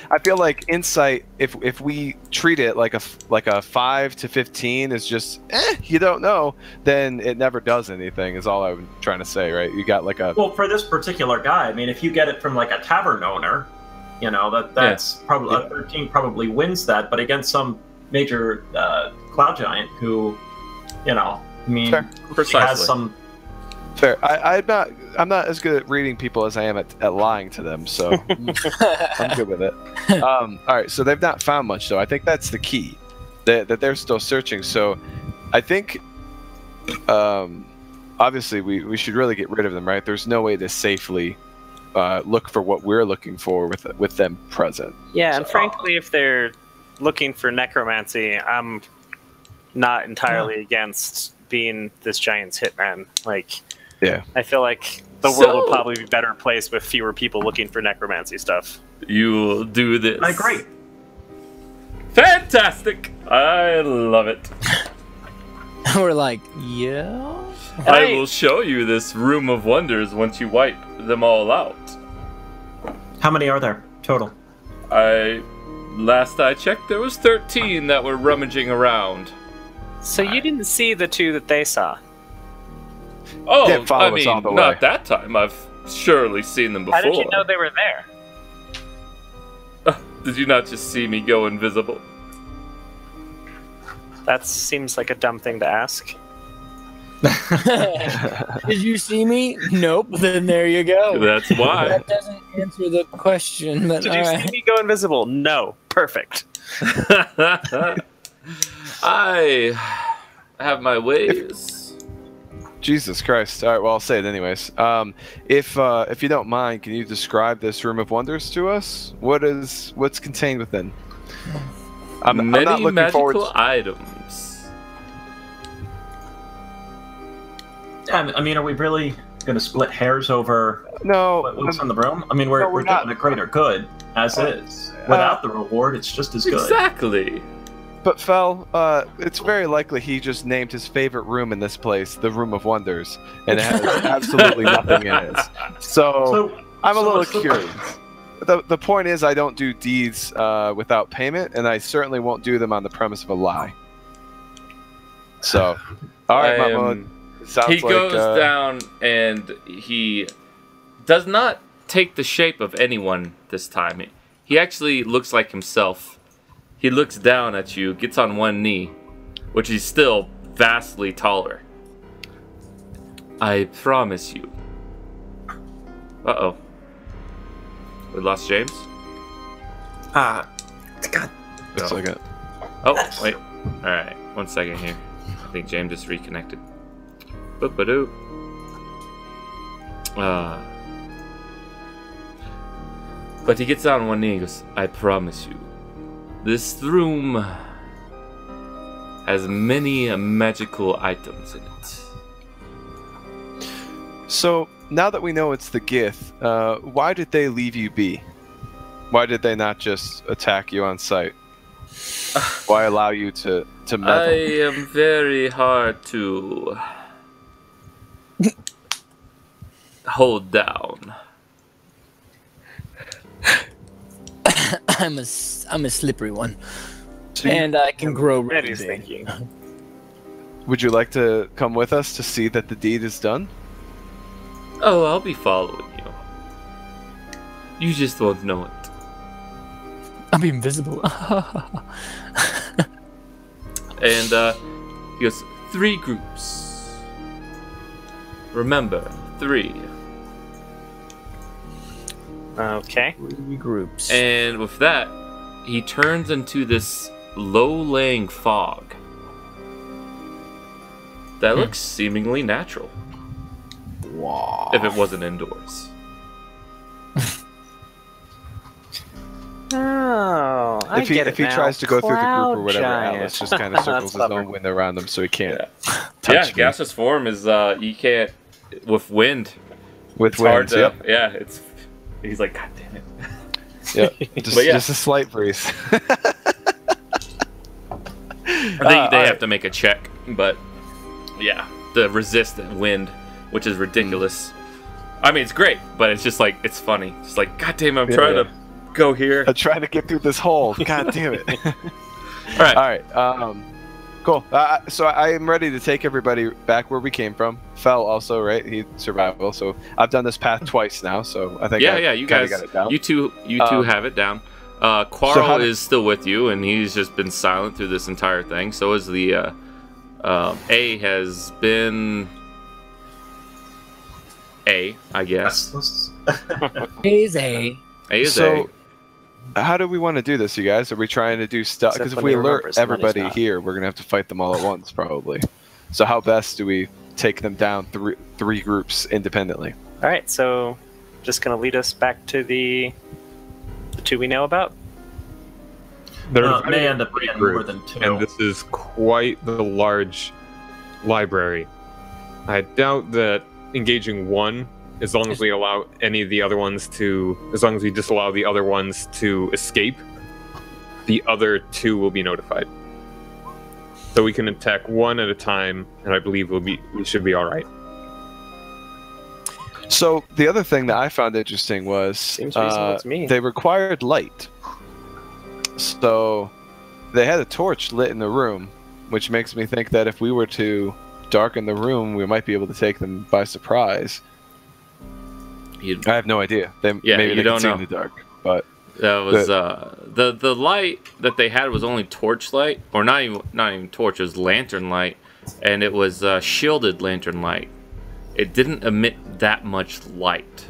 Speaker 1: Insight, if we treat it like a 5 to 15 is just you don't know, then it never does anything. Is all I'm trying to say, right? You got like a
Speaker 8: for this particular guy. I mean, if you get it from like a tavern owner, you know that's probably a 13 probably wins that. But against some major cloud giant who, you know, I mean, has some.
Speaker 1: Fair. I'm not as good at reading people as I am at lying to them, so I'm good with it. All right, so they've not found much, though. I think that's the key, that they're still searching. So I think, obviously, we should really get rid of them, right? There's no way to safely look for what we're looking for with them present.
Speaker 9: Yeah, and frankly, if they're looking for necromancy, I'm not entirely against being this giant's hitman. Like.
Speaker 1: Yeah,
Speaker 9: I feel like the world will probably be a better place with fewer people looking for necromancy stuff.
Speaker 3: You'll do this.
Speaker 8: I agree.
Speaker 3: Fantastic! I love it.
Speaker 2: We're like, yeah.
Speaker 3: I will show you this room of wonders once you wipe them all out.
Speaker 8: How many are there total?
Speaker 3: Last I checked, there was 13 that were rummaging around.
Speaker 9: So you didn't see the 2 that they saw?
Speaker 3: Oh,
Speaker 1: I mean,
Speaker 3: not that time. I've surely seen them before.
Speaker 9: How did you know they were there?
Speaker 3: Did you not just see me go invisible?
Speaker 9: That seems like a dumb thing to ask.
Speaker 2: Did you see me? Nope. Then there you go.
Speaker 3: That's why.
Speaker 2: That doesn't answer the question. But
Speaker 9: Did you see me go invisible? No. Perfect.
Speaker 3: I have my ways.
Speaker 1: Jesus Christ! All right, well, I'll say it anyways. If you don't mind, can you describe this room of wonders to us? What's contained within? I'm not looking
Speaker 3: magical items.
Speaker 8: I mean, are we really going to split hairs over what's in the room? I mean, we're doing a greater good as is. Without the reward, it's just as good.
Speaker 3: Exactly.
Speaker 1: But Fel, it's very likely he just named his favorite room in this place the Room of Wonders, and it has absolutely nothing in it. So I'm a little curious. The point is, I don't do deeds without payment, and I certainly won't do them on the premise of a lie. So, all right, Mahmoud.
Speaker 3: He goes down, and he does not take the shape of anyone this time. He actually looks like himself. He looks down at you, gets on one knee, which is still vastly taller. I promise you. Uh-oh. We lost James?
Speaker 7: God.
Speaker 1: Just a second.
Speaker 3: Oh, wait. Alright, 1 second here. I think James just reconnected. Boop-a-doo. But he gets down on one knee and goes, I promise you. This room has many magical items in it.
Speaker 1: So, now that we know it's the Gith, why did they leave you be? Why did they not just attack you on sight? Why allow you to meddle?
Speaker 3: I am very hard to hold down.
Speaker 2: I'm a slippery one, and I can grow really big.
Speaker 1: Would you like to come with us to see that the deed is done?
Speaker 3: Oh, I'll be following you. You just won't know it.
Speaker 2: I'm invisible.
Speaker 3: And he goes, 3 groups. Remember, 3.
Speaker 9: Okay.
Speaker 2: 3 groups.
Speaker 3: And with that, he turns into this low-laying fog that looks seemingly natural.
Speaker 2: Wow.
Speaker 3: If it wasn't indoors.
Speaker 9: Oh, I
Speaker 1: If he
Speaker 9: get it
Speaker 1: if he
Speaker 9: now.
Speaker 1: tries to go through the group or
Speaker 9: Cloud
Speaker 1: whatever,
Speaker 9: giant.
Speaker 1: Atlas just kind of circles his
Speaker 9: Clever.
Speaker 1: own wind around him, so he can't
Speaker 3: Yeah,
Speaker 1: touch me.
Speaker 3: gaseous form is you can't with wind.
Speaker 1: With
Speaker 3: It's hard
Speaker 1: winds.
Speaker 3: to,
Speaker 1: Yep.
Speaker 3: yeah. It's he's like, God damn it.
Speaker 1: Yep. Just,
Speaker 3: But yeah.
Speaker 1: just a slight breeze.
Speaker 3: They have to make a check, but yeah, the resistant wind, which is ridiculous. I mean, it's great, but it's just like it's funny. It's like, God damn it, I'm trying to go here.
Speaker 1: I'm trying to get through this hole. God damn it.
Speaker 3: All right.
Speaker 1: All right. Cool. So I am ready to take everybody back where we came from. Fell also, right? He survival. So I've done this path twice now. So I think
Speaker 3: Yeah, you guys,
Speaker 1: got it down.
Speaker 3: you two have it down. Quarrel is still with you, and he's just been silent through this entire thing. So is the A has been A, I guess.
Speaker 2: Is A.
Speaker 3: A is
Speaker 1: So how do we want to do this, you guys? Are we trying to do stuff?
Speaker 9: Except
Speaker 1: Because if
Speaker 9: when
Speaker 1: we
Speaker 9: he
Speaker 1: alert
Speaker 9: remembers the money's
Speaker 1: everybody
Speaker 9: not.
Speaker 1: here, we're gonna have to fight them all at once, probably. So how best do we take them down three groups independently?
Speaker 9: All right, so just gonna lead us back to the 2 we know about.
Speaker 4: They're
Speaker 8: May
Speaker 4: divided
Speaker 8: end up
Speaker 4: into
Speaker 8: being
Speaker 4: three
Speaker 8: more
Speaker 4: groups,
Speaker 8: than 2.
Speaker 4: and this is quite the large library. I doubt that engaging one, as long as we allow any of the other ones to, as long as we disallow the other ones to escape, the other 2 will be notified. So we can attack one at a time, and I believe we should be all right.
Speaker 1: So the other thing that I found interesting was
Speaker 9: Seems reasonable to me.
Speaker 1: they required light. So they had a torch lit in the room, which makes me think that if we were to darken the room, we might be able to take them by surprise. I have no idea. Maybe
Speaker 3: you
Speaker 1: they
Speaker 3: don't
Speaker 1: can see
Speaker 3: know.
Speaker 1: in the dark, but
Speaker 3: that was the light that they had was only torch light, or not even torch. It was lantern light, and it was shielded lantern light. It didn't emit that much light.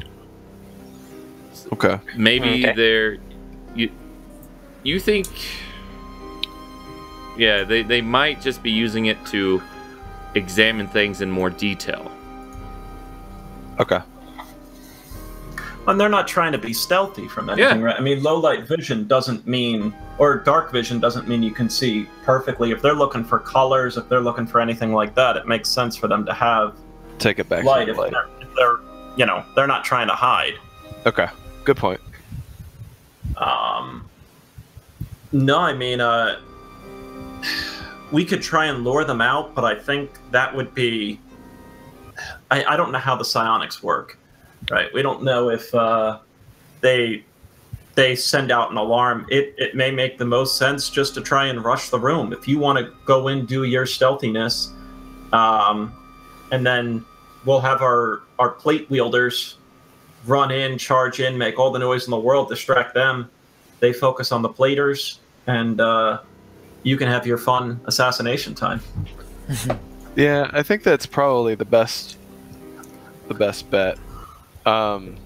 Speaker 1: okay.
Speaker 3: Maybe
Speaker 9: Okay.
Speaker 3: they're you think they might just be using it to examine things in more detail.
Speaker 1: Okay.
Speaker 8: And they're not trying to be stealthy from anything,
Speaker 3: Yeah.
Speaker 8: right? I mean, low light vision doesn't mean, or dark vision doesn't mean you can see perfectly. If they're looking for colors, if they're looking for anything like that, it makes sense for them to have
Speaker 1: Take it back
Speaker 8: light.
Speaker 1: to
Speaker 8: If
Speaker 1: the light.
Speaker 8: they're not trying to hide.
Speaker 1: Okay. Good point.
Speaker 8: No, I mean, we could try and lure them out, but I think that would be. I don't know how the psionics work, right? We don't know if they send out an alarm. It may make the most sense just to try and rush the room. If you want to go in, do your stealthiness, and then we'll have our plate wielders run in, charge in, make all the noise in the world, distract them. They focus on the platers, and you can have your fun assassination time.
Speaker 1: Yeah, I think that's probably the best bet. The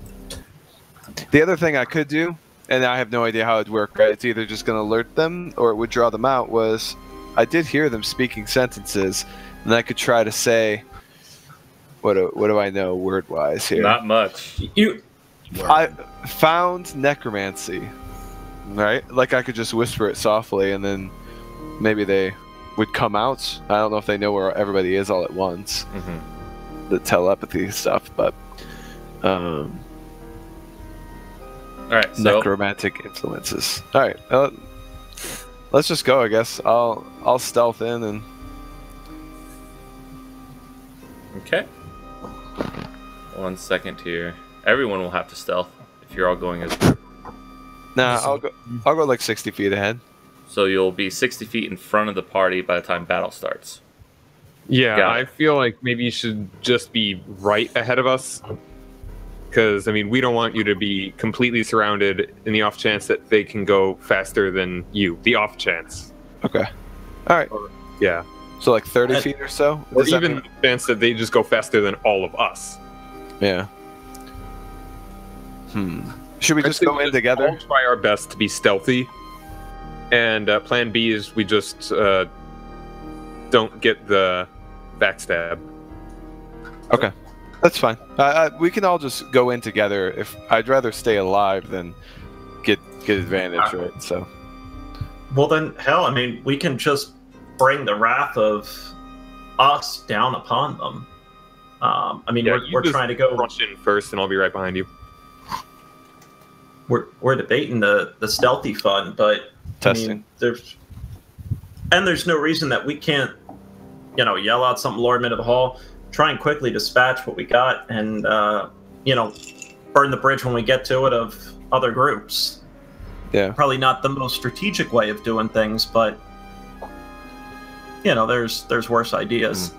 Speaker 1: other thing I could do, and I have no idea how it'd work, right? It's either just going to alert them or it would draw them out, was I did hear them speaking sentences, and I could try to say, what do I know word-wise here?
Speaker 3: Not much.
Speaker 1: I found necromancy, right? Like I could just whisper it softly, and then maybe they would come out. I don't know if they know where everybody is all at once. The telepathy stuff, but
Speaker 3: All right, so
Speaker 1: necromantic influences. All right, let's just go. I guess I'll stealth in and.
Speaker 3: okay. 1 second here. Everyone will have to stealth if you're all going as a group.
Speaker 1: Nah, I'll go like 60 feet ahead.
Speaker 3: So you'll be 60 feet in front of the party by the time battle starts.
Speaker 4: Yeah,
Speaker 3: Got it.
Speaker 4: I feel like maybe you should just be right ahead of us. Because, I mean, we don't want you to be completely surrounded in the off chance that they can go faster than you. The off chance.
Speaker 1: Okay. All right.
Speaker 4: Yeah.
Speaker 1: So like 30 feet or so?
Speaker 4: Or
Speaker 1: Does that
Speaker 4: even
Speaker 1: mean-
Speaker 4: the chance that they just go faster than all of us.
Speaker 1: Yeah. Should we just go in together?
Speaker 4: We'll try our best to be stealthy. And plan B is we just don't get the backstab.
Speaker 1: Okay. That's fine. We can all just go in together. If I'd rather stay alive than get advantage, right? So.
Speaker 8: Well, then, hell, I mean, we can just bring the wrath of us down upon them. I mean, we're trying to go
Speaker 4: rush in first, and I'll be right behind you.
Speaker 8: We're debating the stealthy fun, but
Speaker 1: Testing.
Speaker 8: I mean, there's no reason that we can't, yell out something Lordman of the Hall, try and quickly dispatch what we got, and burn the bridge when we get to it of other groups.
Speaker 1: Yeah.
Speaker 8: Probably not the most strategic way of doing things, but there's worse ideas.